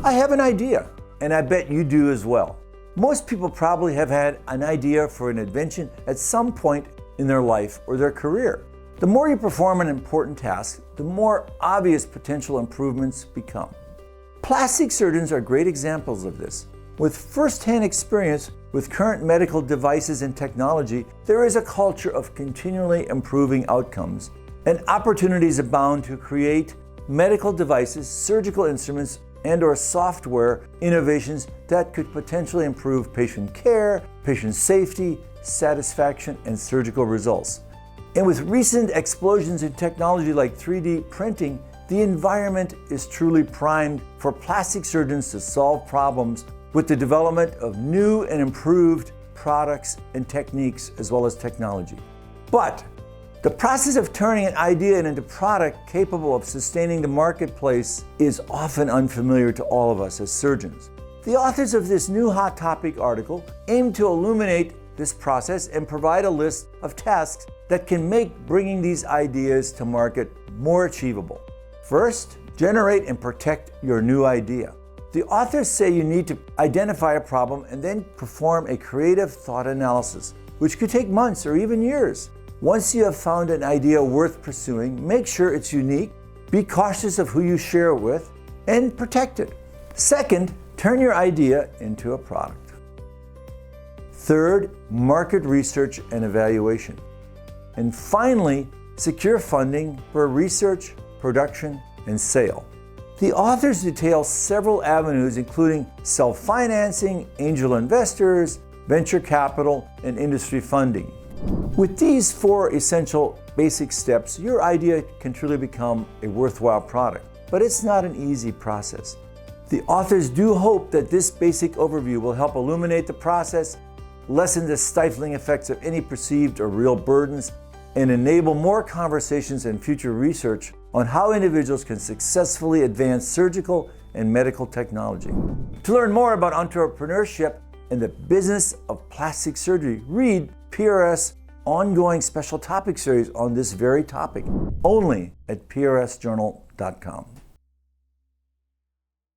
I have an idea, and I bet you do as well. Most people probably have had an idea for an invention at some point in their life or their career. The more you perform an important task, the more obvious potential improvements become. Plastic surgeons are great examples of this. With first-hand experience with current medical devices and technology, there is a culture of continually improving outcomes, and opportunities abound to create medical devices, surgical instruments, and/or software innovations that could potentially improve patient care, patient safety, satisfaction, and surgical results. And with recent explosions in technology like 3D printing, the environment is truly primed for plastic surgeons to solve problems with the development of new and improved products and techniques as well as technology. But the process of turning an idea into a product capable of sustaining the marketplace is often unfamiliar to all of us as surgeons. The authors of this new hot topic article aim to illuminate this process and provide a list of tasks that can make bringing these ideas to market more achievable. First, generate and protect your new idea. The authors say you need to identify a problem and then perform a creative thought analysis, which could take months or even years. Once you have found an idea worth pursuing, make sure it's unique, be cautious of who you share it with, and protect it. Second, turn your idea into a product. Third, market research and evaluation. And finally, secure funding for research, production, and sale. The authors detail several avenues including self-financing, angel investors, venture capital, and industry funding. With these 4 essential basic steps, your idea can truly become a worthwhile product, but it's not an easy process. The authors do hope that this basic overview will help illuminate the process, lessen the stifling effects of any perceived or real burdens, and enable more conversations and future research on how individuals can successfully advance surgical and medical technology. To learn more about entrepreneurship and the business of plastic surgery, read PRS ongoing special topic series on this very topic, only at prsjournal.com.